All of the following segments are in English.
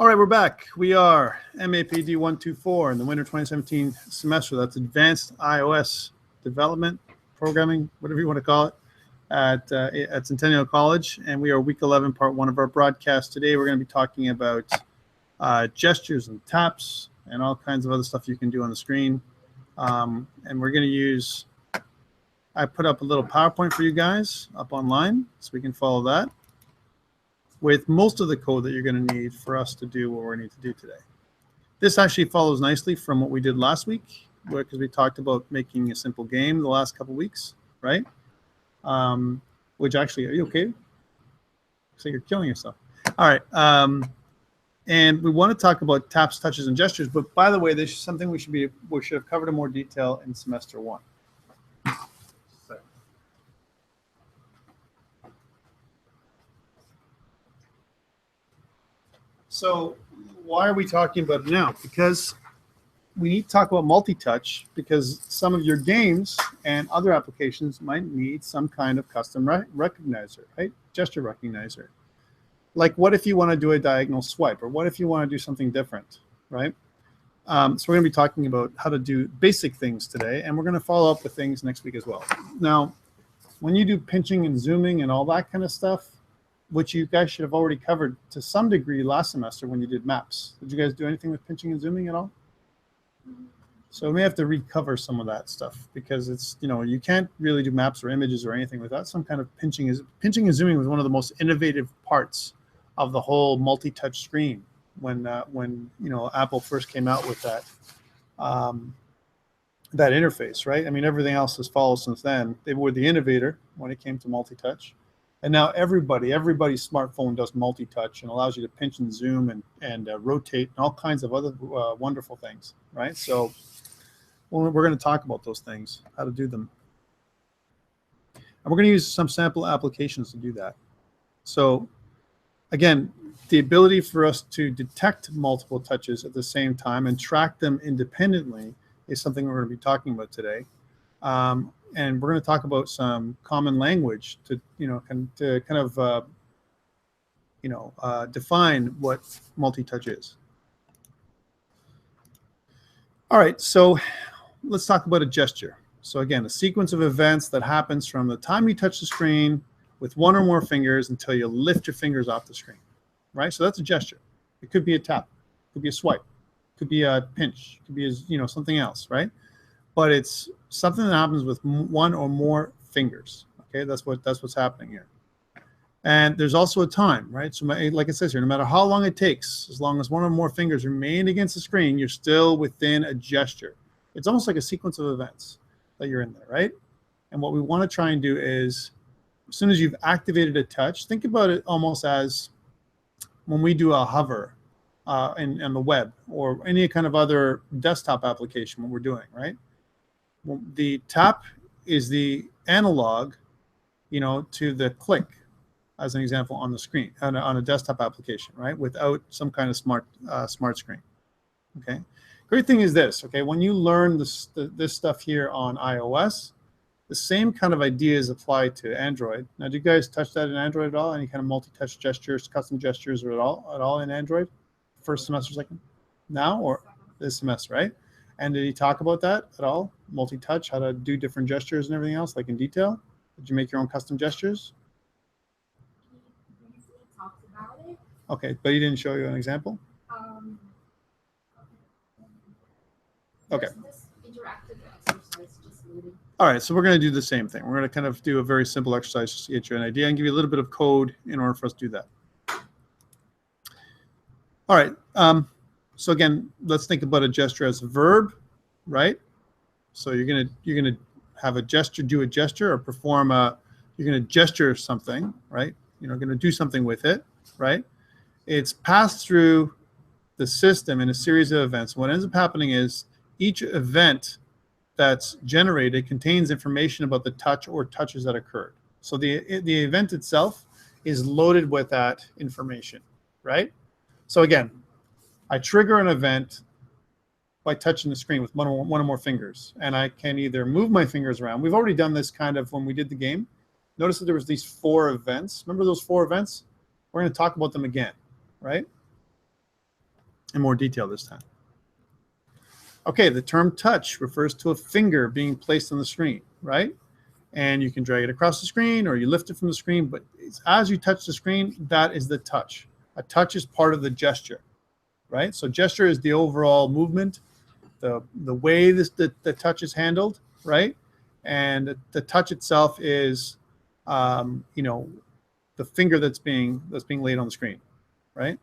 All right, we're back. We are MAPD124 in the winter 2017 semester. That's Advanced iOS Development, Programming, whatever you want to call it, at Centennial College. And we are week 11, part 1 of our broadcast. Today we're going to be talking about gestures and taps and all kinds of other stuff you can do on the screen. And we're going to use, I put up a little PowerPoint for you guys up online so we can follow that, with most of the code that you're going to need for us to do what we need to do today. This actually follows nicely from what we did last week, because we talked about making a simple game the last couple weeks, right? Which actually, are you okay? So you're killing yourself. All right. And we want to talk about taps, touches, and gestures. But by the way, this is something we should have covered in more detail in semester 1. So why are we talking about it now? Because we need to talk about multi-touch, because some of your games and other applications might need some kind of custom recognizer, right? Gesture recognizer. Like, what if you want to do a diagonal swipe, or what if you want to do something different, right? So we're going to be talking about how to do basic things today, and we're going to follow up with things next week as well. Now, when you do pinching and zooming and all that kind of stuff, which you guys should have already covered to some degree last semester when you did maps. Did you guys do anything with pinching and zooming at all? So we may have to recover some of that stuff, because it's, you can't really do maps or images or anything without some kind of pinching. Pinching and zooming was one of the most innovative parts of the whole multi-touch screen when Apple first came out with that that interface, right? I mean, everything else has followed since then. They were the innovator when it came to multi-touch. And now everybody's smartphone does multi-touch and allows you to pinch and zoom and rotate and all kinds of other wonderful things, right? So we're going to talk about those things, how to do them. And we're going to use some sample applications to do that. So again, the ability for us to detect multiple touches at the same time and track them independently is something we're going to be talking about today. And we're going to talk about some common language to define what multi-touch is. All right, so let's talk about a gesture. So again, a sequence of events that happens from the time you touch the screen with one or more fingers until you lift your fingers off the screen, right? So that's a gesture. It could be a tap, it could be a swipe, it could be a pinch, it could be something else, right? But it's something that happens with one or more fingers. Okay, that's what's happening here. And there's also a time, right? So like it says here, no matter how long it takes, as long as one or more fingers remain against the screen, you're still within a gesture. It's almost like a sequence of events that you're in there, right? And what we want to try and do is, as soon as you've activated a touch, think about it almost as when we do a hover in the web or any kind of other desktop application, what we're doing, right? The tap is the analog, to the click, as an example, on the screen, on a desktop application, right? Without some kind of smart screen. Okay. Great thing is this. Okay, when you learn this stuff here on iOS, the same kind of ideas apply to Android. Now, do you guys touch that in Android at all? Any kind of multi-touch gestures, custom gestures, or at all in Android? First semester, second? Now or this semester, right? And did he talk about that at all? Multi-touch, how to do different gestures and everything else, like in detail? Did you make your own custom gestures? He briefly talked about it. Okay, but he didn't show you an example? Okay. This interactive exercise just loaded. All right, so we're going to do the same thing. We're going to kind of do a very simple exercise just to get you an idea and give you a little bit of code in order for us to do that. All right. So again, let's think about a gesture as a verb, right? So you're gonna have a gesture, do a gesture, or perform you're gonna gesture something, right? You're gonna do something with it, right? It's passed through the system in a series of events. What ends up happening is each event that's generated contains information about the touch or touches that occurred. So the event itself is loaded with that information, right? So again, I trigger an event by touching the screen with one or more fingers, and I can either move my fingers around. We've already done this kind of when we did the game. Notice that there was these 4 events. Remember those 4 events? We're going to talk about them again, right? in more detail this time. Okay, the term touch refers to a finger being placed on the screen, right? And you can drag it across the screen or you lift it from the screen, but as you touch the screen, that is the touch. A touch is part of the gesture, right? So gesture is the overall movement, the way the touch is handled, right? And the touch itself is, you know, the finger that's being laid on the screen, right?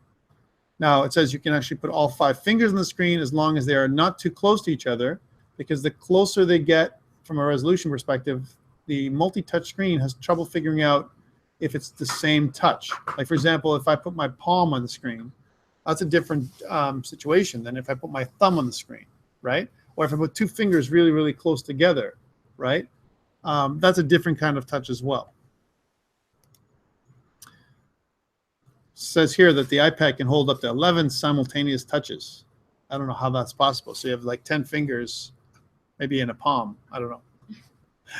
Now it says you can actually put all 5 fingers on the screen as long as they are not too close to each other, because the closer they get from a resolution perspective, the multi-touch screen has trouble figuring out if it's the same touch. Like for example, if I put my palm on the screen, that's a different situation than if I put my thumb on the screen, right? Or if I put 2 fingers really, really close together, right? That's a different kind of touch as well. Says here that the iPad can hold up to 11 simultaneous touches. I don't know how that's possible. So you have like 10 fingers, maybe in a palm. I don't know.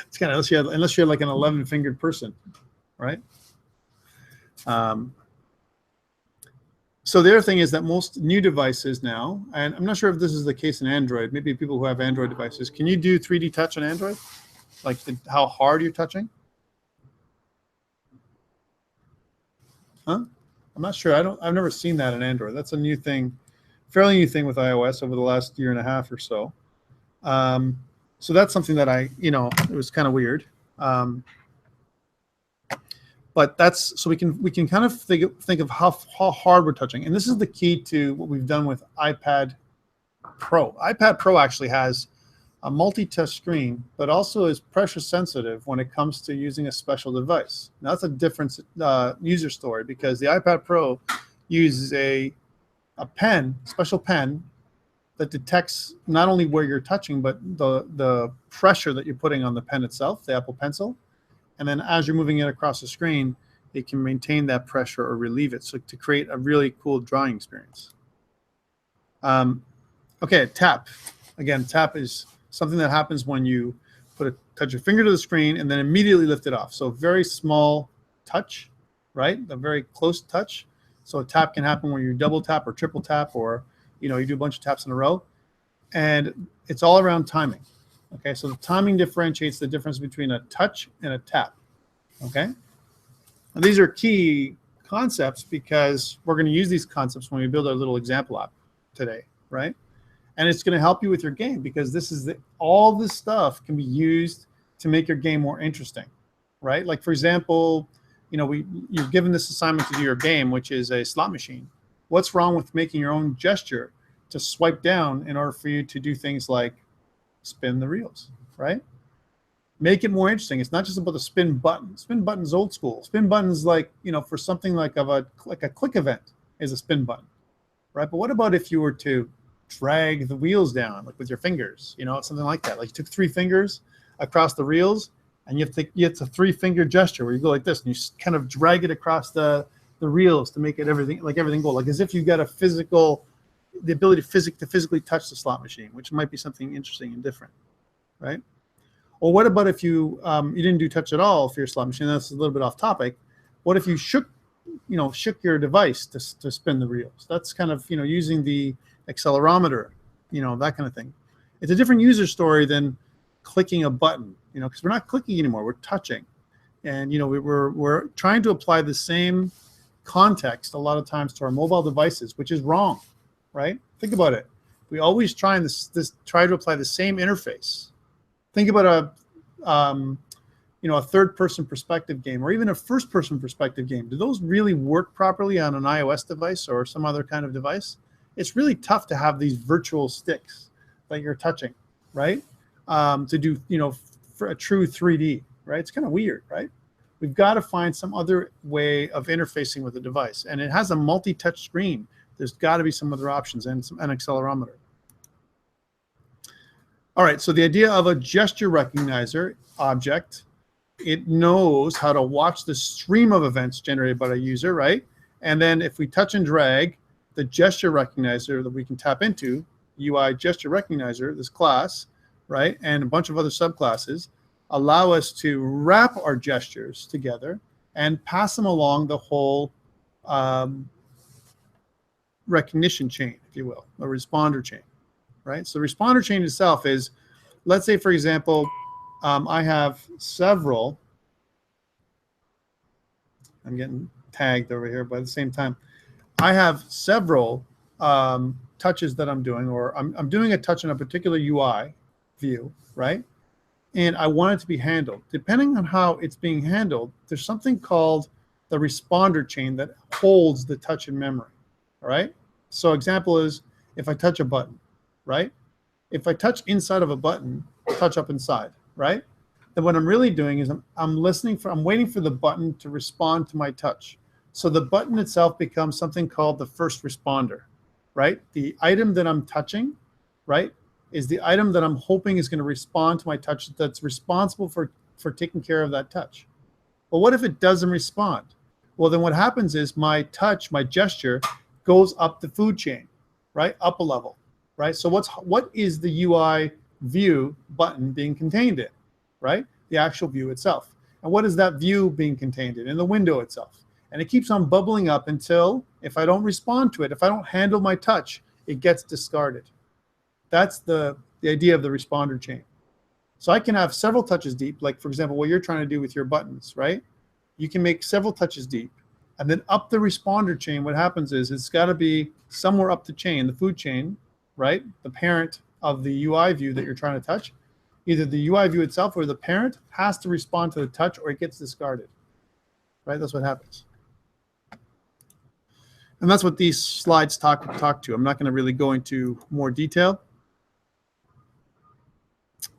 It's kind of unless you're like an 11-fingered person, right? So the other thing is that most new devices now, and I'm not sure if this is the case in Android, maybe people who have Android devices, can you do 3D touch on Android? Like how hard you're touching? Huh? I'm not sure. I've never seen that in Android. That's a new thing, fairly new thing with iOS over the last year and a half or so. So that's something that it was kind of weird. But that's, so we can kind of think of how hard we're touching. And this is the key to what we've done with iPad Pro. iPad Pro actually has a multi-touch screen, but also is pressure sensitive when it comes to using a special device. Now that's a different user story, because the iPad Pro uses a special pen that detects not only where you're touching, but the pressure that you're putting on the pen itself, the Apple Pencil. And then as you're moving it across the screen, it can maintain that pressure or relieve it, so to create a really cool drawing experience. Okay, tap. Again, tap is something that happens when you touch your finger to the screen and then immediately lift it off. So very small touch, right? A very close touch. So a tap can happen when you double tap or triple tap, or you do a bunch of taps in a row. And it's all around timing. Okay, so the timing differentiates the difference between a touch and a tap. Okay, and these are key concepts because we're going to use these concepts when we build our little example app today, right? And it's going to help you with your game, because this is all this stuff can be used to make your game more interesting, right? Like for example, you're given this assignment to do your game, which is a slot machine. What's wrong with making your own gesture to swipe down in order for you to do things like spin the reels, right? Make it more interesting. It's not just about the spin button. Spin button's old school. Spin button's like, for something like a click event is a spin button, right? But what about if you were to drag the wheels down, like with your fingers, something like that? Like you took 3 fingers across the reels, and you have a 3-finger gesture where you go like this, and you kind of drag it across the reels to make it everything go, like as if you got the ability to physically touch the slot machine, which might be something interesting and different, right? Or what about if you didn't do touch at all for your slot machine? That's a little bit off topic. What if you shook your device to spin the reels? That's kind of using the accelerometer, that kind of thing. It's a different user story than clicking a button, because we're not clicking anymore, we're touching, and we're trying to apply the same context a lot of times to our mobile devices, which is wrong, right? Think about it. We always try to apply the same interface. Think about a third-person perspective game, or even a first-person perspective game. Do those really work properly on an iOS device or some other kind of device? It's really tough to have these virtual sticks that you're touching, right? To do, for a true 3D, right? It's kind of weird, right? We've got to find some other way of interfacing with the device, and it has a multi-touch screen. There's got to be some other options, and an accelerometer. All right, so the idea of a gesture recognizer object, it knows how to watch the stream of events generated by a user, right? And then if we touch and drag, the gesture recognizer that we can tap into, UI gesture recognizer, this class, right, and a bunch of other subclasses, allow us to wrap our gestures together and pass them along the whole recognition chain, if you will, a responder chain, right? So the responder chain itself is, let's say, for example, I have several, I'm getting tagged over here, but at the same time, I have several touches that I'm doing, or I'm doing a touch in a particular UI view, right? And I want it to be handled. Depending on how it's being handled, there's something called the responder chain that holds the touch in memory, all right? So example is if I touch a button, right? If I touch inside of a button, touch up inside, right? Then what I'm really doing is I'm waiting for the button to respond to my touch. So the button itself becomes something called the first responder, right? The item that I'm touching, right, is the item that I'm hoping is going to respond to my touch, that's responsible for taking care of that touch. But what if it doesn't respond? Well, then what happens is my touch, my gesture, goes up the food chain, right, up a level, right? So what is the UI view button being contained in, right? The actual view itself. And what is that view being contained in the window itself? And it keeps on bubbling up until, if I don't respond to it, if I don't handle my touch, it gets discarded. That's the idea of the responder chain. So I can have several touches deep, like, for example, what you're trying to do with your buttons, right? You can make several touches deep. And then up the responder chain, what happens is it's got to be somewhere up the chain, the food chain, right? The parent of the UI view that you're trying to touch. Either the UI view itself or the parent has to respond to the touch, or it gets discarded, right? That's what happens. And that's what these slides talk to. I'm not going to really go into more detail.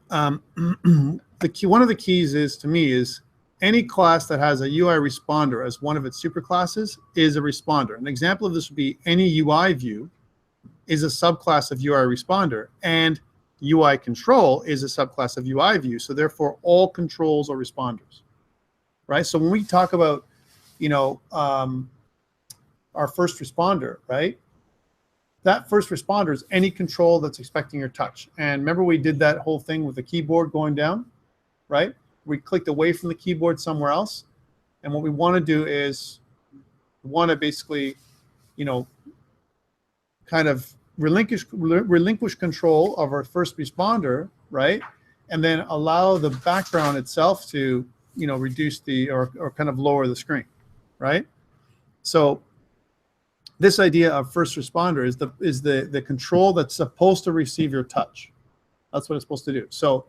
One of the keys is, to me, is any class that has a UI responder as one of its superclasses is a responder. An example of this would be any UI view is a subclass of UI responder, and UI control is a subclass of UI view. So therefore, all controls are responders, right? So when we talk about, our first responder, right? That first responder is any control that's expecting your touch. And remember, we did that whole thing with the keyboard going down, right? We clicked away from the keyboard somewhere else. And what we want to do is we want to basically, kind of relinquish control of our first responder, right? And then allow the background itself to, reduce or kind of lower the screen, right? So this idea of first responder is the control that's supposed to receive your touch. That's what it's supposed to do. So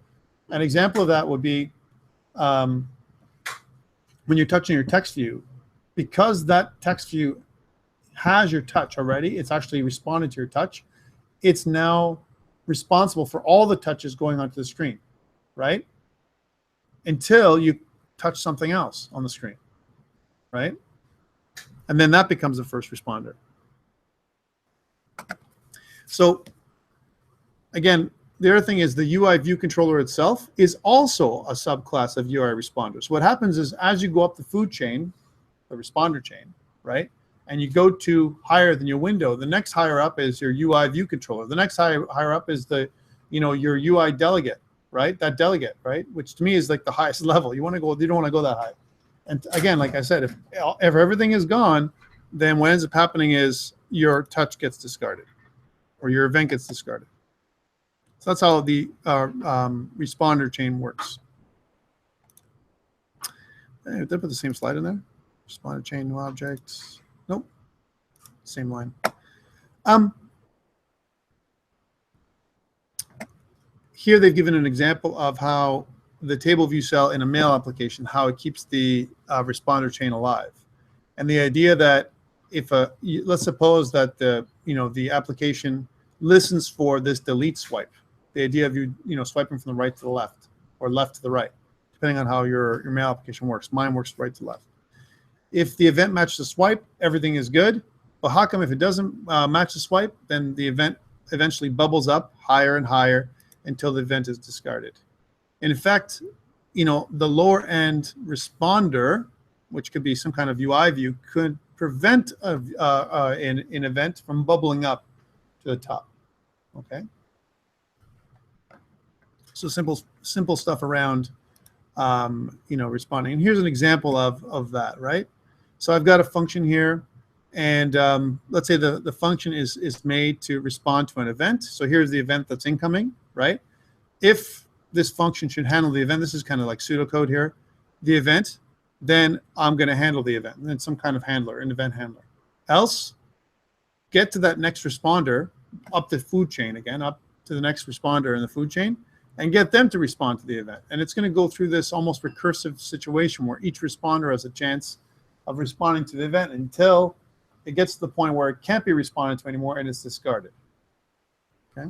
an example of that would be when you're touching your text view, because that text view has your touch already, it's actually responded to your touch. It's now responsible for all the touches going onto the screen, right? Until you touch something else on the screen, right? And then that becomes a first responder. So again, the other thing is the UI view controller itself is also a subclass of UI responders. What happens is as you go up the food chain, the responder chain, right? And you go to higher than your window, the next higher up is your UI view controller. The next higher up is the, your UI delegate, right? That delegate, right? Which to me is like the highest level. You don't want to go that high. And again, like I said, if everything is gone, then what ends up happening is your touch gets discarded or your event gets discarded. So that's how the responder chain works. Hey, did I put the same slide in there? Responder chain, new objects. Nope. Same line. Here they've given an example of how the table view cell in a mail application, how it keeps the responder chain alive. And the idea that if let's suppose that the application listens for this delete swipe, the idea of you swiping from the right to the left or left to the right, depending on how your mail application works. Mine works right to left. If the event matches the swipe, everything is good. But how come if it doesn't match the swipe, then the event eventually bubbles up higher and higher until the event is discarded? And in fact, the lower end responder, which could be some kind of UI view, could prevent an event from bubbling up to the top. Okay. So simple stuff around responding. And here's an example of that, right? So I've got a function here And let's say the function is made to respond to an event. So here's the event that's incoming, right? If this function should handle the event, this is kind of like pseudocode here, the event, then I'm going to handle the event. And then some kind of handler, an event handler. Else, get to that next responder up the food chain again, up to the next responder in the food chain, and get them to respond to the event. And it's going to go through this almost recursive situation where each responder has a chance of responding to the event until it gets to the point where it can't be responded to anymore and it's discarded. Okay.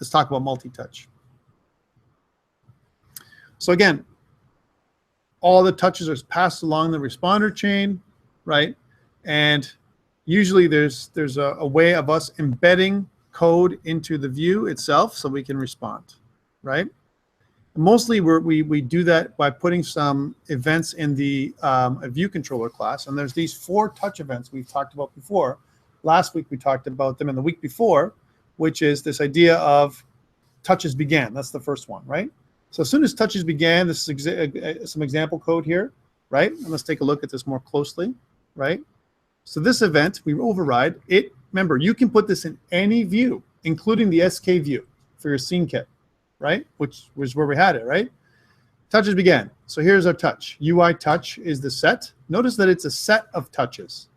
Let's talk about multi-touch. So again, all the touches are passed along the responder chain, right? And usually there's a way of us embedding code into the view itself so we can respond, right? Mostly we do that by putting some events in the a view controller class. And there's these 4 touch events we've talked about before. Last week we talked about them, and the week before, which is this idea of touches began. That's the first one, right? So as soon as touches began, this is some example code here, right? And let's take a look at this more closely, right? So this event, we override it. Remember, you can put this in any view, including the SK view for your scene kit, right? Which was where we had it, right? Touches began. So here's our touch. UI touch is the set. Notice that it's a set of touches,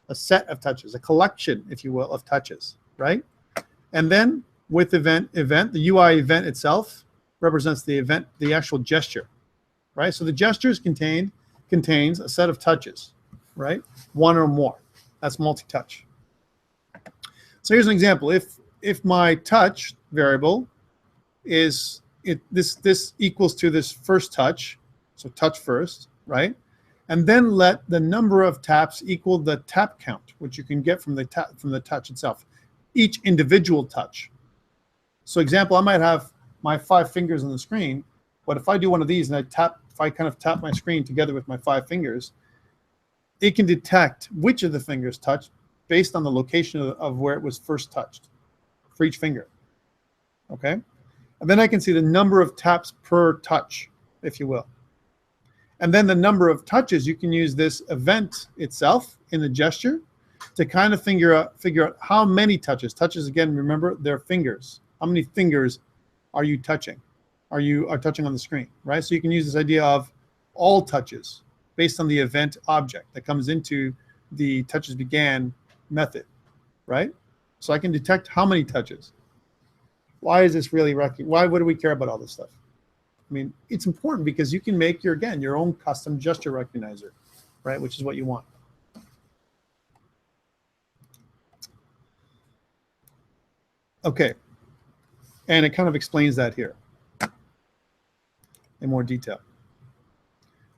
a collection, if you will, of touches, right? And then with event, the UI event itself represents the event, the actual gesture, right? So the gestures contains a set of touches, right? One or more. That's multi-touch. So here's an example. If my touch variable is this equals to this first touch, so touch first, right? And then let the number of taps equal the tap count, which you can get from the touch itself, each individual touch. So example, I might have my 5 fingers on the screen, but if I do one of these and if I kind of tap my screen together with my 5 fingers, it can detect which of the fingers touched based on the location of where it was first touched for each finger, okay? And then I can see the number of taps per touch, if you will. And then the number of touches, you can use this event itself in the gesture to kind of figure out how many touches. Touches, again, remember, they're fingers. How many fingers are you touching? Are touching on the screen, right? So you can use this idea of all touches based on the event object that comes into the touches began method, right? So I can detect how many touches. Why is this really why would we care about all this stuff? I mean, it's important because you can make your own custom gesture recognizer, right? Which is what you want. Okay. And it kind of explains that here in more detail.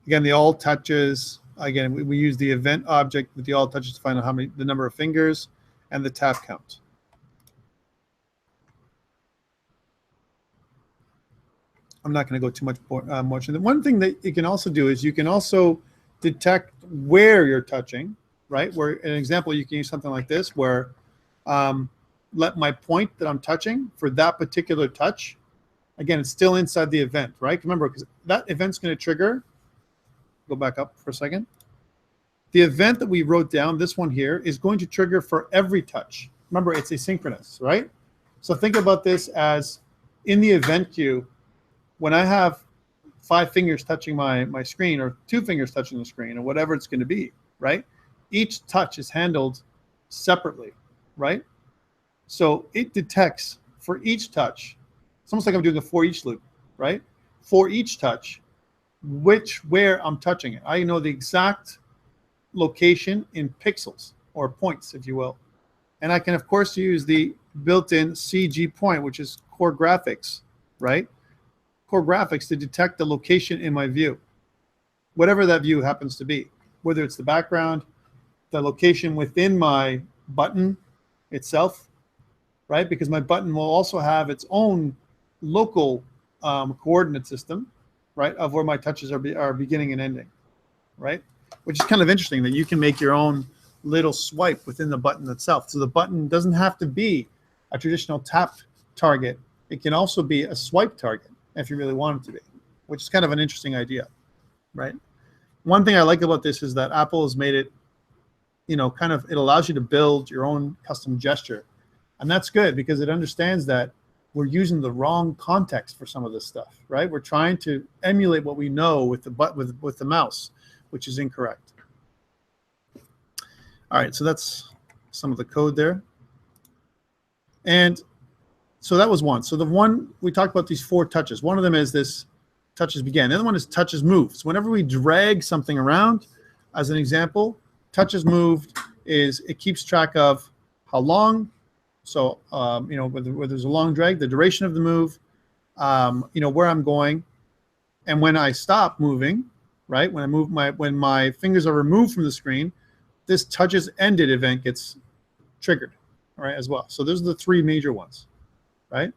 Again, the all touches, again, we use the event object with the all touches to find out the number of fingers and the tap count. I'm not going to go too much into that. One thing that you can also do is you can also detect where you're touching, right? Where, an example, you can use something like this where let my point that I'm touching for that particular touch, again, it's still inside the event, right? Remember, because that event's going to trigger, go back up for a second. The event that we wrote down, this one here, is going to trigger for every touch. Remember, it's asynchronous, right? So think about this as in the event queue, when I have 5 fingers touching my screen or 2 fingers touching the screen or whatever it's going to be, right? Each touch is handled separately, right? So it detects for each touch, it's almost like I'm doing a for each loop, right? For each touch, where I'm touching it. I know the exact location in pixels or points, if you will. And I can, of course, use the built-in CG point, which is core graphics, right? Core graphics to detect the location in my view, whatever that view happens to be, whether it's the background, the location within my button itself, right? Because my button will also have its own local coordinate system, right, of where my touches are beginning and ending, right? Which is kind of interesting that you can make your own little swipe within the button itself. So the button doesn't have to be a traditional tap target. It can also be a swipe target if you really want it to be, which is kind of an interesting idea, right? one thing I like about this is that Apple has made it, you know, kind of, it allows you to build your own custom gesture. And that's good because it understands that we're using the wrong context for some of this stuff, right? We're trying to emulate what we know with the mouse, which is incorrect. All right, so that's some of the code there. And so that was one. So the one, we talked about these 4 touches. One of them is this touches begin. The other one is touches move. So whenever we drag something around, as an example, touches moved is it keeps track of how long. So, you know, whether there's a long drag, the duration of the move, you know, where I'm going. And when I stop moving, right, when I move when my fingers are removed from the screen, this touches ended event gets triggered, all right, as well. So those are the 3 major ones, right?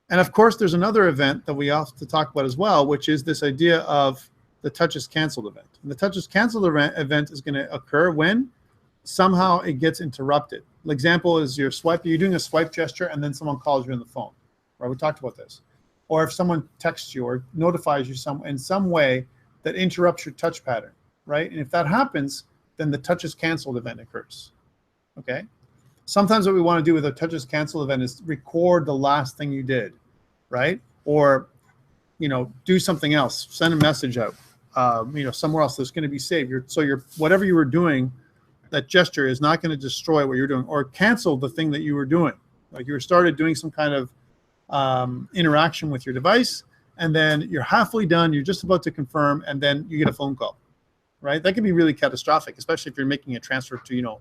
And of course, there's another event that we have to talk about as well, which is this idea of the touches canceled event. And the touches canceled event is going to occur when somehow it gets interrupted. An example is you're doing a swipe gesture and then someone calls you on the phone, right? We talked about this. Or if someone texts you or notifies you in some way that interrupts your touch pattern, right? And if that happens, then the touches canceled event occurs, okay? Sometimes what we want to do with a touches cancel event is record the last thing you did, right? Or, you know, do something else, send a message out, you know, somewhere else that's going to be saved. Whatever you were doing, that gesture is not going to destroy what you're doing or cancel the thing that you were doing. Like you started doing some kind of interaction with your device, and then you're halfway done, you're just about to confirm, and then you get a phone call, right? That can be really catastrophic, especially if you're making a transfer to, you know,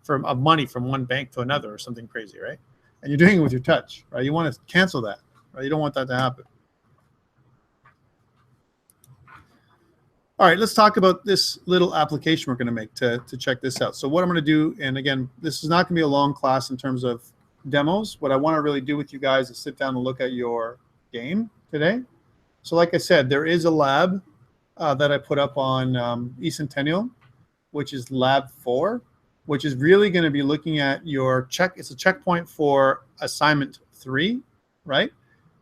of money from one bank to another or something crazy, right? And you're doing it with your touch, right? You want to cancel that, right? You don't want that to happen. All right, let's talk about this little application we're going to make to check this out. So what I'm going to do, and again, this is not going to be a long class in terms of demos. What I want to really do with you guys is sit down and look at your game today. So like I said, there is a lab that I put up on eCentennial, which is lab 4, which is really going to be looking at your it's a checkpoint for assignment 3, right?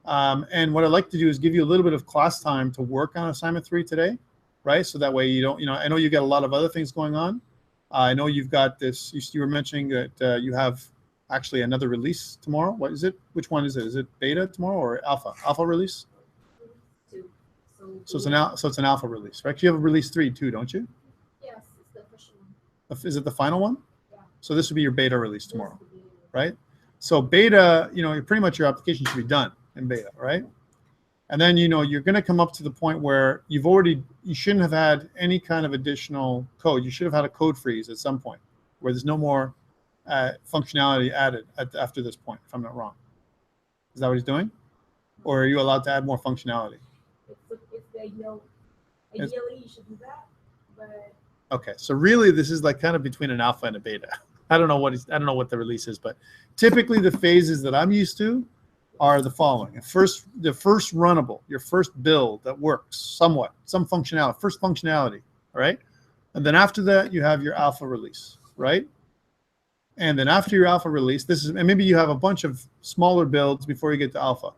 And what I'd like to do is give you a little bit of class time to work on assignment 3 today, right? So that way you don't, you know, I know you got a lot of other things going on. I know you've got this, you were mentioning that you have actually another release tomorrow. What is it? Which one is it? Is it beta tomorrow or alpha? Alpha release? So it's an alpha release, right? You have a release 3 too, don't you? Yes, it's the official one. Is it the final one? Yeah. So this would be your beta release tomorrow, right? So beta, you know, pretty much your application should be done in beta, right? And then, you know, you're going to come up to the point where you shouldn't have had any kind of additional code. You should have had a code freeze at some point where there's no more functionality added after this point, if I'm not wrong. Is that what he's doing? Or are you allowed to add more functionality? It's the ideal. Ideally, you should do that, but. Okay, so really this is like kind of between an alpha and a beta. I don't know what the release is, but typically the phases that I'm used to are the following. The first runnable, your first build that works somewhat, some functionality, first functionality, all right? And then after that, you have your alpha release, right? And then after your alpha release, and maybe you have a bunch of smaller builds before you get to alpha.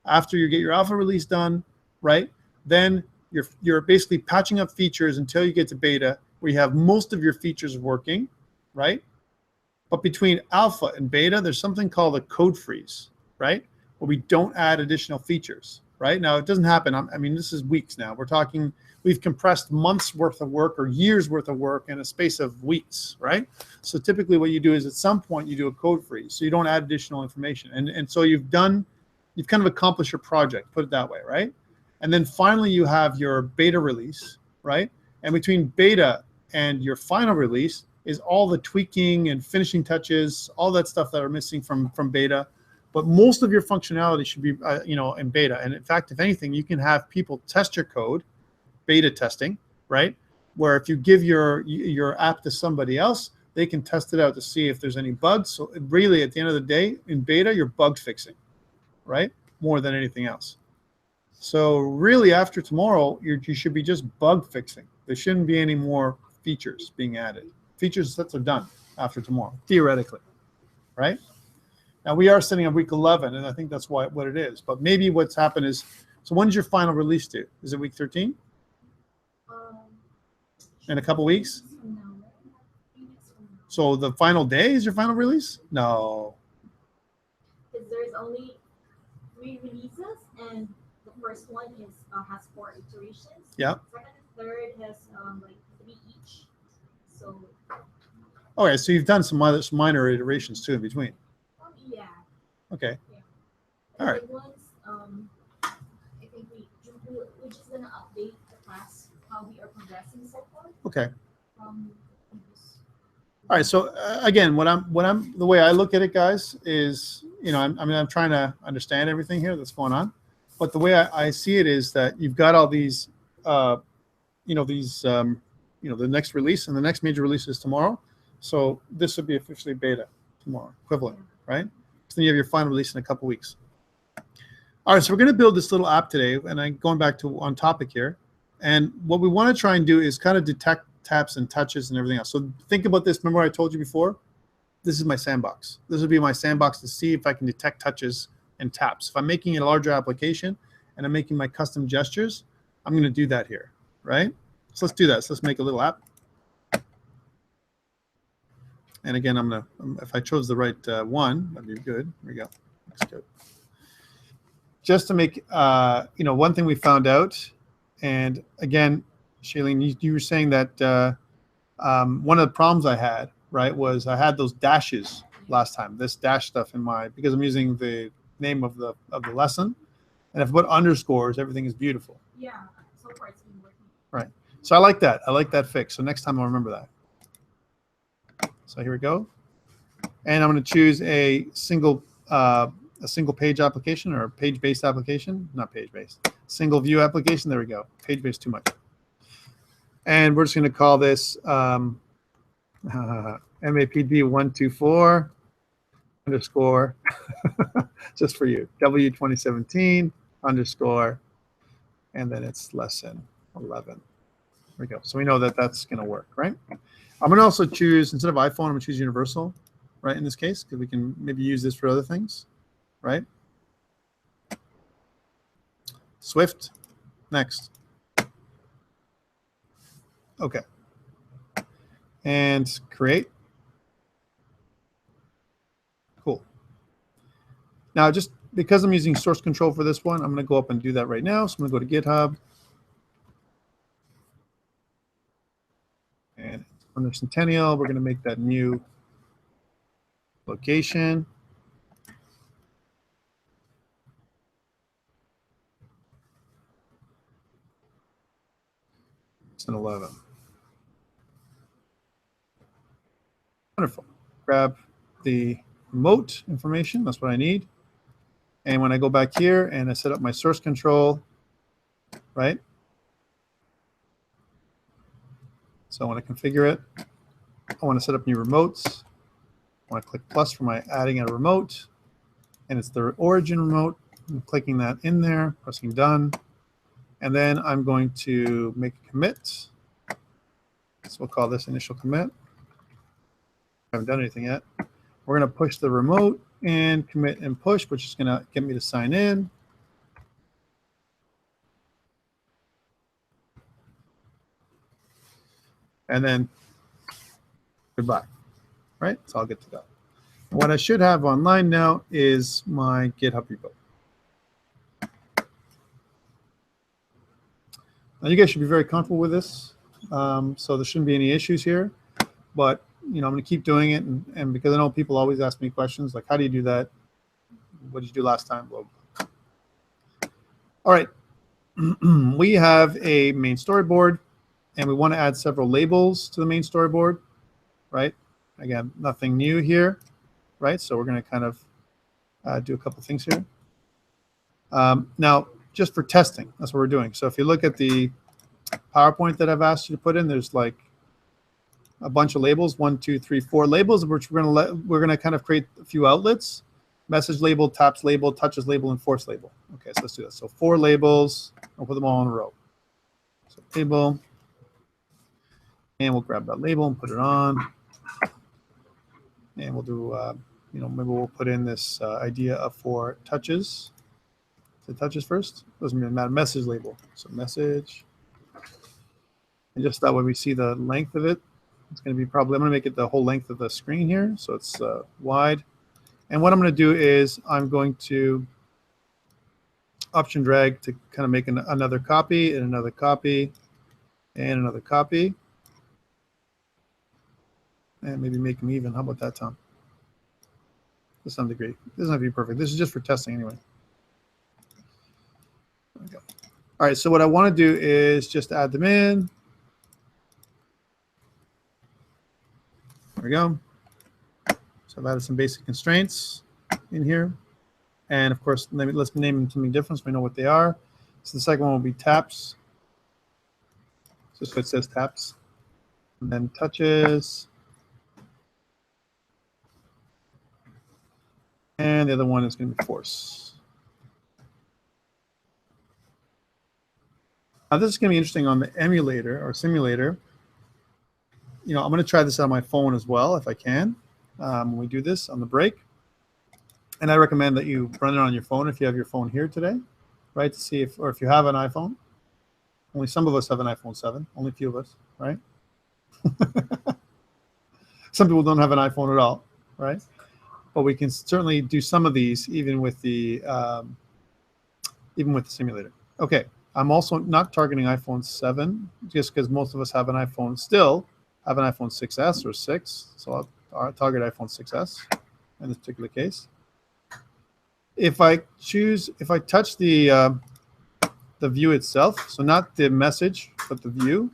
After you get your alpha release done, right? Then you're basically patching up features until you get to beta, where you have most of your features working, right? But between alpha and beta, there's something called a code freeze, right? Where we don't add additional features, right? Now, it doesn't happen. I mean, this is weeks now. We're talking, we've compressed months worth of work or years worth of work in a space of weeks, right? So typically what you do is at some point you do a code freeze. So you don't add additional information. And so you've kind of accomplished your project, put it that way, right? And then finally you have your beta release, right? And between beta and your final release is all the tweaking and finishing touches, all that stuff that are missing from beta. But most of your functionality should be, you know, in beta. And in fact, if anything, you can have people test your code, beta testing, right? Where if you give your app to somebody else, they can test it out to see if there's any bugs. So really, at the end of the day, in beta, you're bug fixing, right? More than anything else. So really, after tomorrow, you should be just bug fixing. There shouldn't be any more features being added. Features sets are done after tomorrow, theoretically, right? Now, we are setting up week 11, and I think that's what it is. But maybe what's happened is, so when's your final release due? Is it week 13? In a couple weeks? From now, 3 weeks from now. So the final day is your final release? No. Because there's only 3 releases, and the first one is has 4 iterations. Yep. Second and third has like 3 each. So Okay, so you've done some minor iterations too in between. yeah. Okay. Yeah. All right. The big ones, I think we're just gonna update the class how we are progressing so far Okay. from previous. All right. So again, the way I look at it, guys, is I'm trying to understand everything here that's going on, but the way I see it is that you've got all these, the next release, and the next major release is tomorrow. So this would be officially beta tomorrow, equivalent, right? So then you have your final release in a couple weeks. All right, so we're going to build this little app today, and I'm going back to on topic here. And what we want to try and do is kind of detect taps and touches and everything else. So think about this. Remember I told you before? This is my sandbox. This would be my sandbox to see if I can detect touches and taps. If I'm making a larger application and I'm making my custom gestures, I'm going to do that here, right? So let's do that. So let's make a little app. And again, I'm going to, if I chose the right one, that'd be good. Here we go. Xcode. Just to make, one thing we found out, and again, Shailene, you were saying that one of the problems I had, right, was I had those dashes last time, this dash stuff because I'm using the name of the lesson. And if I put underscores, everything is beautiful. Yeah, so far it's been working. Right. So I like that. I like that fix. So next time I'll remember that. So here we go. And I'm going to choose a single page application or a page-based application, not page-based, single view application. There we go. Page-based too much. And we're just going to call this MAPD124 underscore, just for you, W2017 underscore, and then it's lesson 11. There we go. So we know that that's going to work, right? I'm going to also choose, instead of iPhone, I'm going to choose universal, right, in this case, because we can maybe use this for other things, right? Swift, next. Okay. And create. Cool. Now, just because I'm using source control for this one, I'm going to go up and do that right now. So I'm going to go to GitHub. And under Centennial, we're going to make that new location. It's an 11. Wonderful. Grab the remote information. That's what I need. And when I go back here and I set up my source control, right? So I want to configure it. I want to set up new remotes. I want to click plus for my adding a remote. And it's the origin remote. I'm clicking that in there, pressing done. And then I'm going to make a commit. So we'll call this initial commit. I haven't done anything yet. We're going to push the remote and commit and push, which is going to get me to sign in. And then goodbye, right? So I'll get to go. What I should have online now is my GitHub repo. Now you guys should be very comfortable with this. So there shouldn't be any issues here, but I'm going to keep doing it. And because I know people always ask me questions like, how do you do that? What did you do last time? Blah, blah. All right. We have a main storyboard, and we want to add several labels to the main storyboard, right? Again, nothing new here, right? So we're going to kind of do a couple things here. Now, just for testing, that's what we're doing. So if you look at the PowerPoint that I've asked you to put in, there's like a bunch of labels, 1, 2, 3, 4 labels, which we're going to kind of create a few outlets: message label, taps label, touches label, and force label. Okay, so let's do that. So 4 labels. I'll put them all in a row. So label, and we'll grab that label and put it on, and we'll do, maybe we'll put in this idea of 4 touches. So touches first. Doesn't really matter. Message label. So message. And just that way we see the length of it. It's going to be probably, I'm going to make it the whole length of the screen here. So it's wide. And what I'm going to do is I'm going to option drag to kind of make another copy and another copy and another copy. And maybe make them even. How about that, Tom? To some degree. This doesn't have to be perfect. This is just for testing anyway. There we go. All right, so what I want to do is just add them in. There we go. So I've added some basic constraints in here. And of course, let's name them something different so we know what they are. So the second one will be taps. So it says taps. And then touches. And the other one is going to be force. Now this is going to be interesting on the emulator or simulator. You know, I'm going to try this on my phone as well if I can when we do this on the break. And I recommend that you run it on your phone if you have your phone here today, right? To see if, or if you have an iPhone. Only some of us have an iPhone 7, only a few of us, right? Some people don't have an iPhone at all, right? But we can certainly do some of these even with the simulator. Okay, I'm also not targeting iPhone 7 just because most of us have an iPhone still, have an iPhone 6S or 6. So I'll target iPhone 6S in this particular case. If I touch the view itself, so not the message, but the view,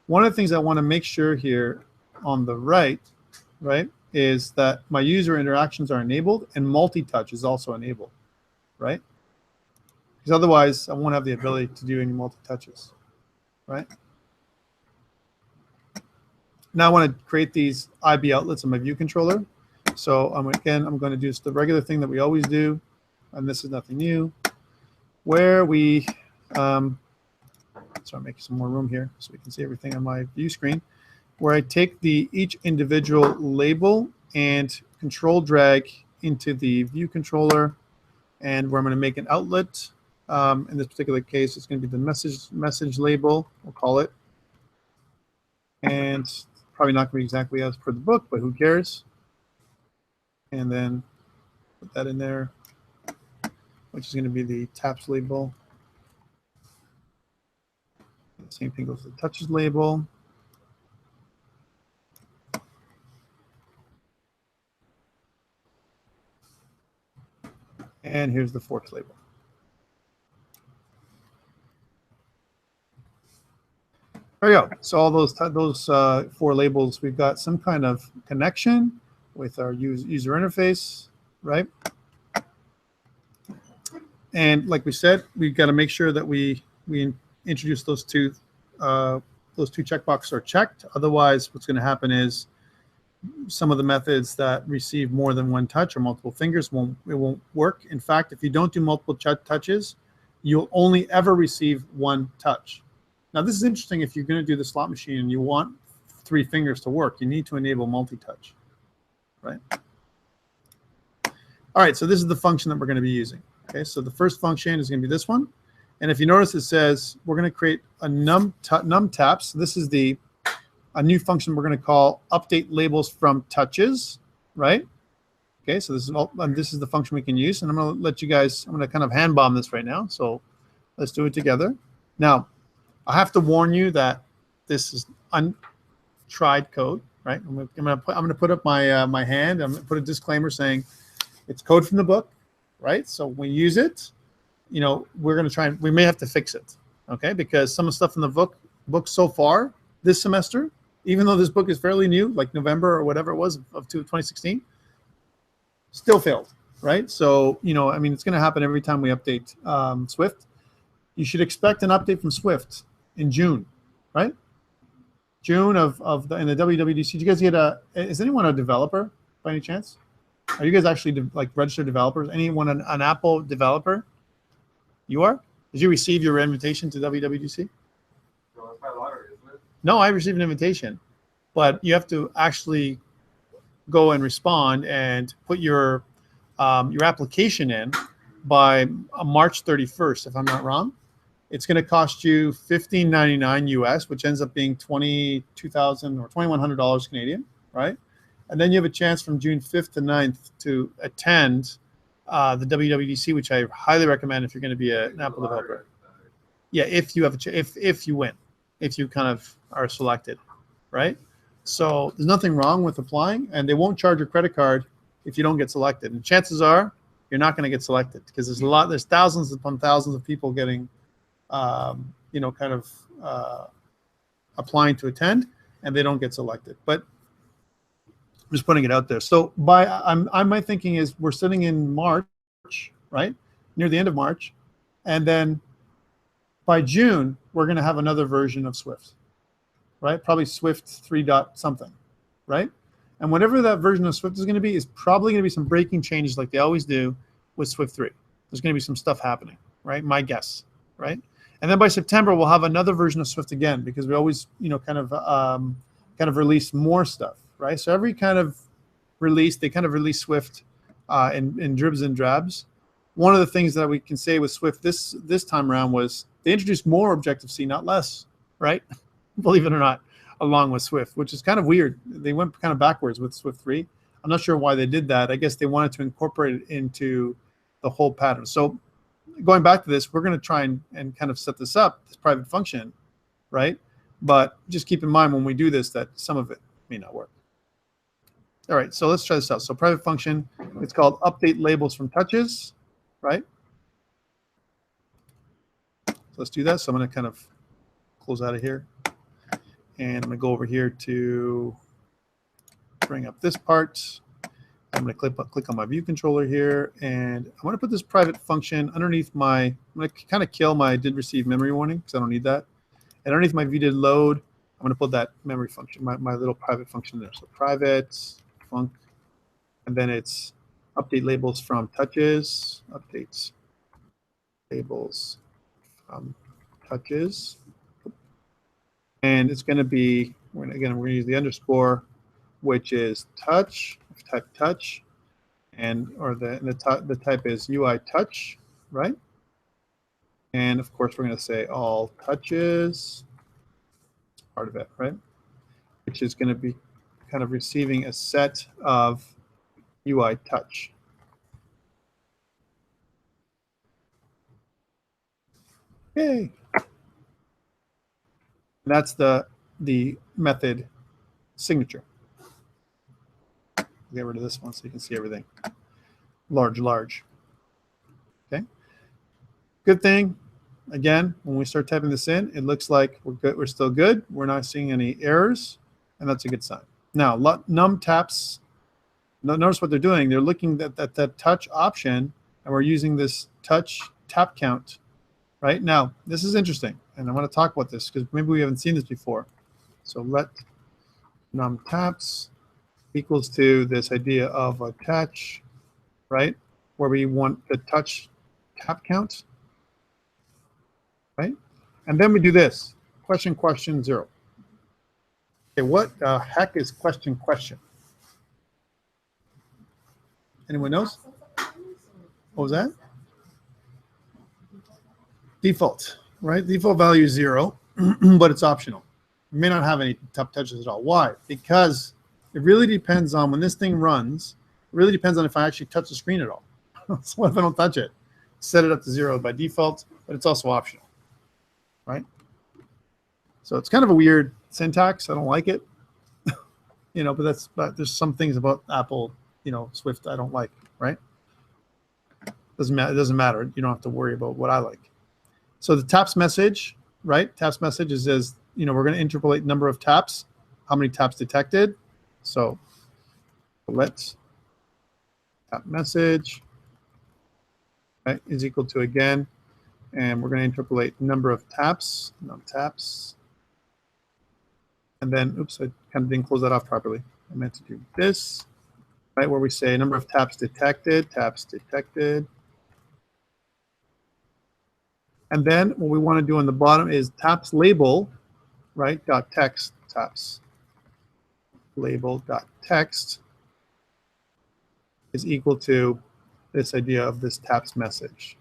one of the things I want to make sure here on the right, is that my user interactions are enabled and multi-touch is also enabled, right? Because otherwise I won't have the ability to do any multi-touches, right? Now I want to create these IB outlets on my view controller. So again, I'm going to do just the regular thing that we always do, and this is nothing new, where we, so I'm making some more room here so we can see everything on my view screen, where I take each individual label and control drag into the view controller, and where I'm going to make an outlet. In this particular case, it's going to be the message label, we'll call it. And probably not going to be exactly as per the book, but who cares? And then put that in there, which is going to be the taps label. The same thing goes to the touches label. And here's the force label. There we go. So all those four labels, we've got some kind of connection with our user interface, right? And like we said, we've got to make sure that we introduce those two checkboxes are checked. Otherwise, what's going to happen is some of the methods that receive more than one touch or multiple fingers won't work. In fact, if you don't do multiple touches, you'll only ever receive one touch. Now, this is interesting. If you're going to do the slot machine and you want 3 fingers to work, you need to enable multi-touch, right? All right, so this is the function that we're going to be using. Okay, so the first function is going to be this one. And if you notice, it says we're going to create a num taps. This is a new function we're going to call update labels from touches, right? Okay, so this is the function we can use. And I'm going to let you guys, I'm going to kind of hand bomb this right now. So let's do it together. Now, I have to warn you that this is untried code, right? I'm going to put up my hand. I'm going to put a disclaimer saying it's code from the book, right? So when we use it, you know, we're going to try and we may have to fix it, okay? Because some of the stuff in the book so far this semester, even though this book is fairly new, like November or whatever it was of 2016, still failed, right? So, you know, I mean, it's going to happen every time we update Swift. You should expect an update from Swift in June, right? June in the WWDC. Did you guys get is anyone a developer by any chance? Are you guys actually like registered developers? Anyone an Apple developer? You are? Did you receive your invitation to WWDC? No, that's by lottery, isn't it? No, I received an invitation, but you have to actually go and respond and put your application in by March 31st, if I'm not wrong. It's going to cost you $15.99 US, which ends up being $22,000 or $2,100 Canadian, right? And then you have a chance from June 5th to 9th to attend the WWDC, which I highly recommend if you're going to be an Apple developer. Yeah, if you have if you win, if you kind of are selected, right? So there's nothing wrong with applying, and they won't charge your credit card if you don't get selected. And chances are you're not going to get selected because there's thousands upon thousands of people getting, applying to attend, and they don't get selected. But I'm just putting it out there. So my thinking is we're sitting in March, right, near the end of March, and then by June we're going to have another version of Swift, right? Probably Swift 3 dot something, right? And whatever that version of Swift is going to be is probably going to be some breaking changes like they always do with Swift 3. There's going to be some stuff happening, right? My guess, right? And then by September we'll have another version of Swift again because we always, kind of release more stuff, right? So every kind of release, they kind of release Swift in dribs and drabs. One of the things that we can say with Swift this time around was they introduced more Objective-C, not less, right? Believe it or not, along with Swift, which is kind of weird. They went kind of backwards with Swift 3. I'm not sure why they did that. I guess they wanted to incorporate it into the whole pattern. So going back to this, we're going to try and kind of set this up, this private function, right? But just keep in mind when we do this that some of it may not work. All right, so let's try this out. So private function, it's called update labels from touches, right? So let's do that. So I'm going to kind of close out of here. And I'm going to go over here to bring up this part. I'm going to click on my view controller here, and I'm going to put this private function underneath my, I'm going to kind of kill my did receive memory warning because I don't need that. And underneath my view did load, I'm going to put that memory function, my little private function there. So private func, and then it's update labels from touches, updates labels from touches. And it's going to be, we're going to use the underscore, which is touch, type touch, and or the type is UI touch, right? And of course, we're going to say all touches, part of it, right? Which is going to be kind of receiving a set of UI touch. Yay! And that's the method signature. Get rid of this one so you can see everything. Large. Okay. Good thing, again, when we start typing this in, it looks like we're good. We're still good. We're not seeing any errors, and that's a good sign. Now, num taps. Notice what they're doing. They're looking at that touch option, and we're using this touch tap count. Right now, this is interesting, and I want to talk about this because maybe we haven't seen this before. So let num taps equals to this idea of a touch, right? Where we want the touch tap count, right? And then we do this, question, 0. Okay, what the heck is question? Anyone knows? What was that? Default, right? Default value is 0, but it's optional. You may not have any tap touches at all. Why? Because it really depends on when this thing runs. It really depends on if I actually touch the screen at all. So what if I don't touch it? Set it up to 0 by default, but it's also optional, right? So it's kind of a weird syntax. I don't like it, but there's some things about Apple, Swift I don't like, right? It doesn't matter. You don't have to worry about what I like. So the taps message, right? Taps message is we're going to interpolate number of taps, how many taps detected. So let's tap message, right, is equal to again, and we're going to interpolate number of taps, num taps, and then oops, I kind of didn't close that off properly. I meant to do this, right, where we say number of taps detected, and then what we want to do on the bottom is taps label, right, dot text taps label dot text is equal to this idea of this taps message.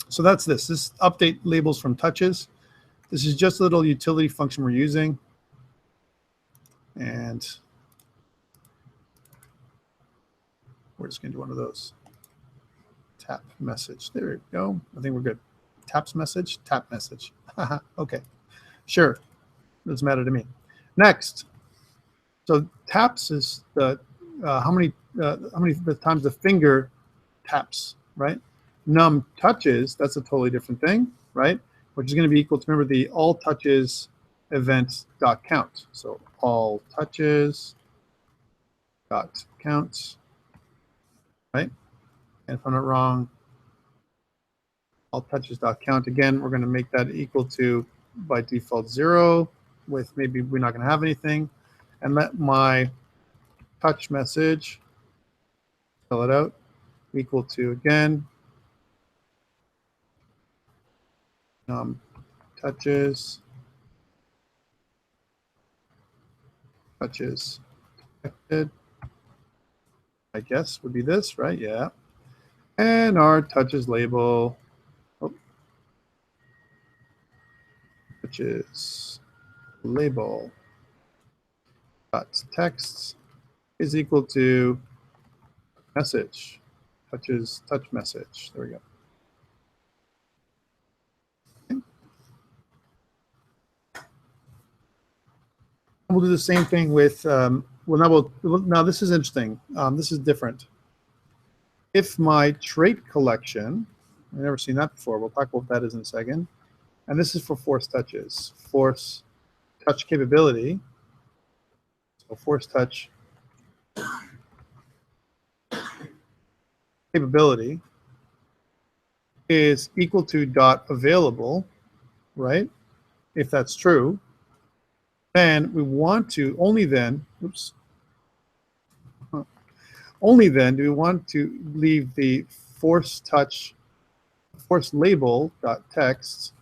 So that's this. This update labels from touches. This is just a little utility function we're using. And we're just going to do one of those. Tap message. There we go. I think we're good. Taps message, tap message. Okay, sure. Doesn't matter to me. Next. So taps is the how many times the finger taps, right? Num touches, that's a totally different thing, right? Which is going to be equal to, remember, the all touches event dot count. So all touches dot count, right? And if I'm not wrong, all touches dot count. Again, we're going to make that equal to, by default, 0, with maybe we're not going to have anything, and let my touch message, fill it out, equal to, again, touches detected, I guess would be this, right? Yeah. And our touches label, touches label dot text is equal to message, touches touch message. There we go. Okay. We'll do the same thing with, now this is interesting. This is different. If my trait collection, I've never seen that before. We'll talk about what that is in a second. And this is for force touches. Force touch capability. So force touch capability is equal to dot available, right? If that's true, then we want to only then, oops, only then do we want to leave the force label dot text,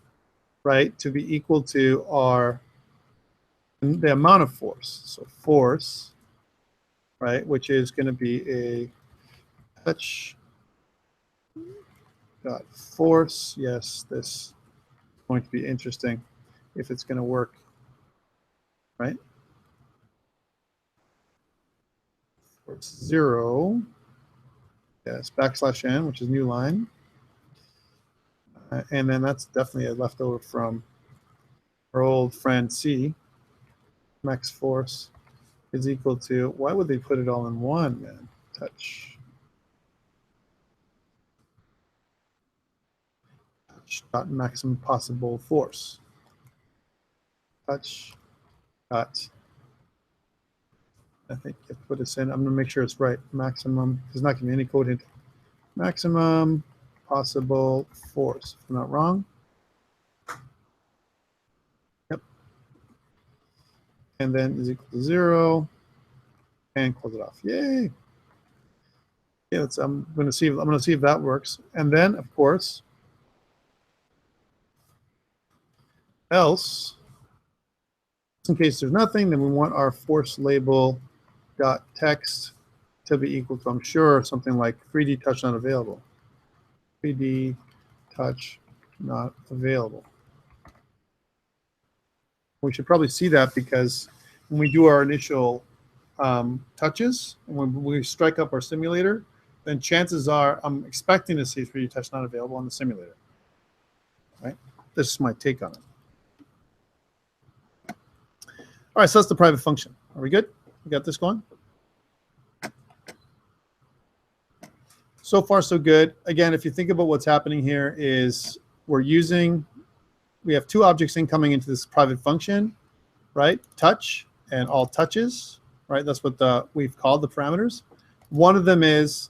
right, to be equal to the amount of force. So force, right, which is going to be a touch dot force. Yes, this is going to be interesting if it's going to work, right? Force 0. Yes, \n, which is new line. And then that's definitely a leftover from our old friend C. Max force is equal to, why would they put it all in one, man? Touch dot maximum possible force. Touch dot, I think you have to put this in. I'm going to make sure it's right. Maximum, it's not giving me any code hint. Maximum possible force, if I'm not wrong. Yep. And then is equal to 0, and close it off. Yay! Yeah, I'm going to see if that works. And then, of course, else, in case there's nothing, then we want our force label dot text to be equal to, I'm sure, something like 3D touch not available. 3D touch not available. We should probably see that because when we do our initial touches, and when we strike up our simulator, then chances are I'm expecting to see 3D touch not available on the simulator. Right? This is my take on it. All right, so that's the private function. Are we good? We got this going? So far, so good. Again, if you think about what's happening here is we have two objects incoming into this private function, right? Touch and all touches, right? That's what we've called the parameters. One of them is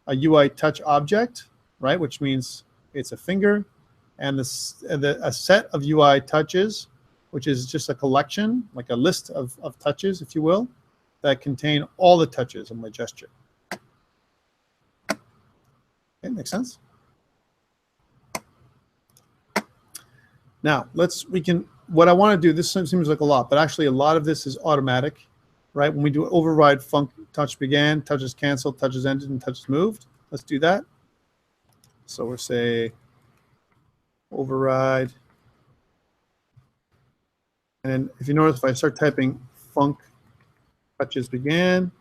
a UI touch object, right? Which means it's a finger, and a set of UI touches, which is just a collection, like a list of touches, if you will, that contain all the touches of my gesture. Okay, makes sense? Now, what I want to do, this seems like a lot, but actually a lot of this is automatic, right? When we do override func touch began, touches canceled, touches ended, and touches moved. Let's do that. So we'll say override. And if you notice, if I start typing func touches began,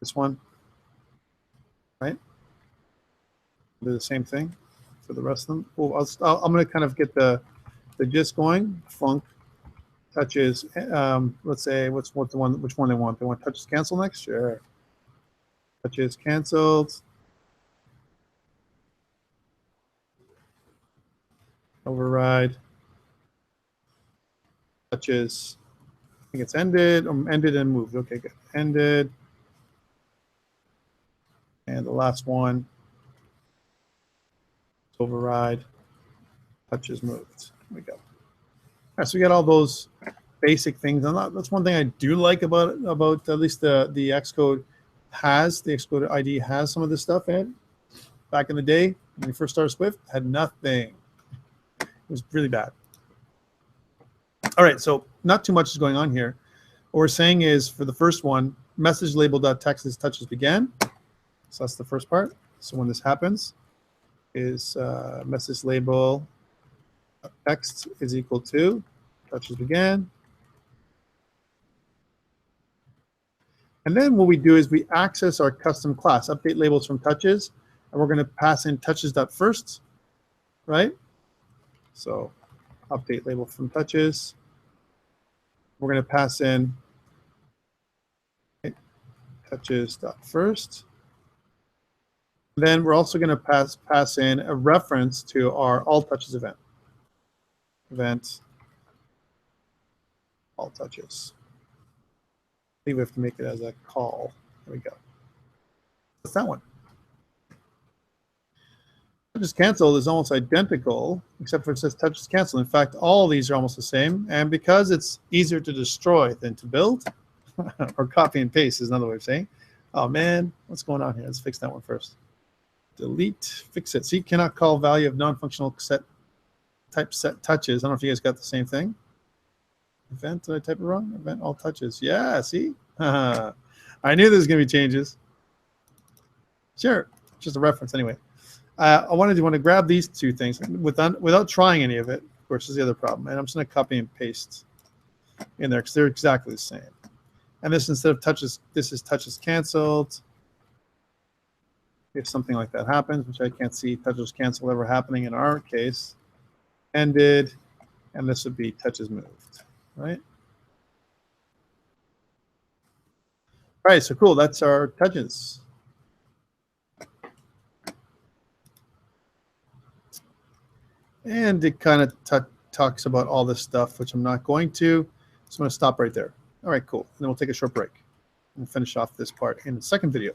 this one, right? Do the same thing for the rest of them. Oh, I'm going to kind of get the gist going. Func touches. Let's say what's the one? Which one they want? They want touches cancel next. Sure. Touches canceled. Override. Touches. I think it's ended. Ended and moved. Okay, good. Ended. And the last one. Override. Touches moved. There we go. All right, so we got all those basic things. And that's one thing I do like about at least the Xcode has, the Xcode ID has some of this stuff in it. Back in the day, when we first started Swift, had nothing. It was really bad. All right, so not too much is going on here. What we're saying is for the first one, message label.text is touches began. So that's the first part. So when this happens, is message label text is equal to touches began. And then what we do is we access our custom class, update labels from touches, and we're going to pass in touches.first, right? So update label from touches. We're going to pass in touches.first. Then we're also going to pass in a reference to our all touches event. Event all touches. I think we have to make it as a call. There we go. What's that one? Touches canceled is almost identical, except for it says touches canceled. In fact, all these are almost the same. And because it's easier to destroy than to build, or copy and paste is another way of saying, oh man, what's going on here? Let's fix that one first. Delete, fix it. So you cannot call value of non-functional set touches. I don't know if you guys got the same thing. Event, did I type it wrong? Event all touches. Yeah, see? I knew there was going to be changes. Sure, just a reference anyway. I want to grab these two things without trying any of it, of course, is the other problem. And I'm just going to copy and paste in there because they're exactly the same. And this, instead of touches, this is touches canceled. If something like that happens, which I can't see touches cancel ever happening in our case, ended, and this would be touches moved, right? All right, so cool, that's our touches. And it kind of talks about all this stuff, which I'm not going to. So I'm going to stop right there. All right, cool. And then we'll take a short break and finish off this part in the second video.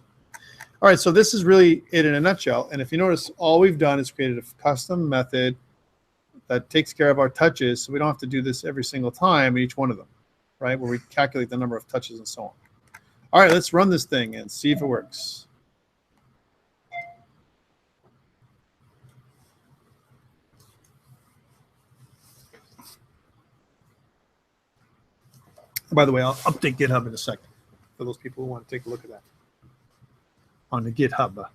All right, so this is really it in a nutshell. And if you notice, all we've done is created a custom method that takes care of our touches, so we don't have to do this every single time in each one of them, right? Where we calculate the number of touches and so on. All right, let's run this thing and see if it works. By the way, I'll update GitHub in a second for those people who want to take a look at that on the GitHub.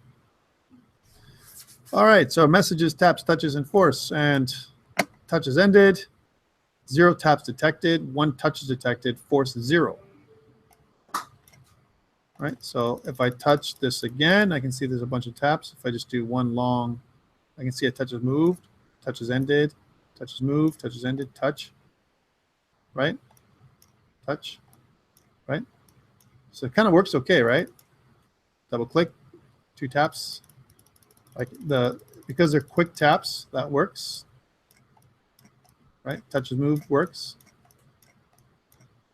All right, so messages, taps, touches, and force. And touches ended, 0 taps detected, 1 touch is detected, force 0. Right, so if I touch this again, I can see there's a bunch of taps. If I just do one long, I can see a touch is moved, touches ended, touches moved, touches ended, touch, right? Touch, right? So it kind of works okay, right? Double click, 2 taps. Like because they're quick taps, that works. Right? Touches moved works.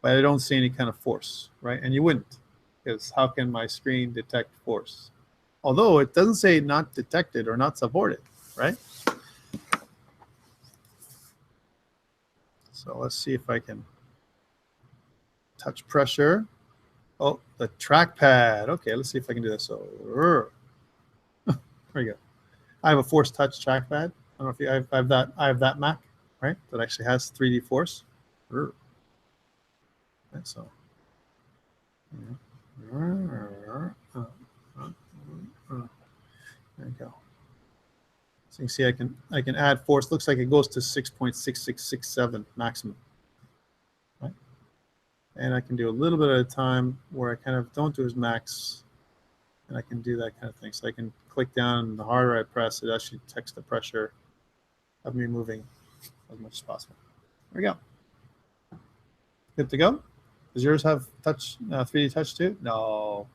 But I don't see any kind of force, right? And you wouldn't, because how can my screen detect force? Although it doesn't say not detected or not supported, right? So let's see if I can touch pressure. Oh, the trackpad. Okay, let's see if I can do this. So there we go. I have a force touch trackpad. I don't know if you I have that Mac, right? That actually has 3D force. Okay, so there you go. So you can see I can add force. Looks like it goes to 6.6667 maximum. Right? And I can do a little bit at a time where I kind of don't do as max, and I can do that kind of thing. So I can click down, and the harder I press, it actually detects the pressure of me moving as much as possible. There we go. Good to go. Does yours have touch 3D touch too? No.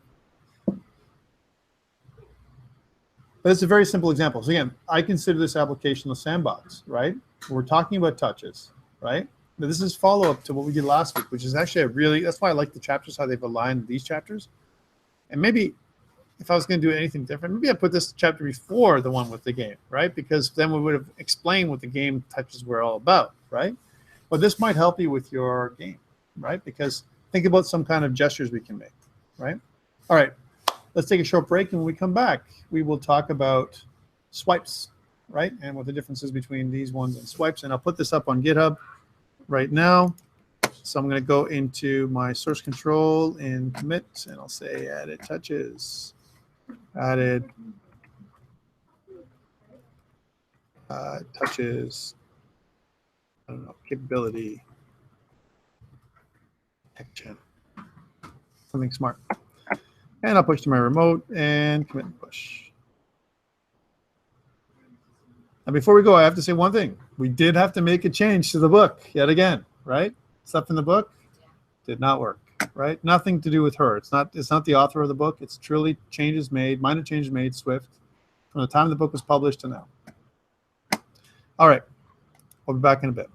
But it's a very simple example. So again, I consider this application a sandbox, right? We're talking about touches, right? But this is follow-up to what we did last week, which is actually a really, that's why I like the chapters, how they've aligned these chapters. And maybe if I was going to do anything different, maybe I'd put this chapter before the one with the game, right? Because then we would have explained what the game touches were all about, right? But this might help you with your game, right? Because think about some kind of gestures we can make, right? All right. Let's take a short break, and when we come back, we will talk about swipes, right? And what the difference is between these ones and swipes. And I'll put this up on GitHub right now. So I'm going to go into my source control in commit, and I'll say added touches, added touches, I don't know, capability, action, something smart. And I'll push to my remote and commit and push. And before we go, I have to say one thing. We did have to make a change to the book yet again, right? Stuff in the book did not work, right? Nothing to do with her. It's not the author of the book. It's truly changes made, minor changes made, Swift, from the time the book was published to now. All right. We'll be back in a bit.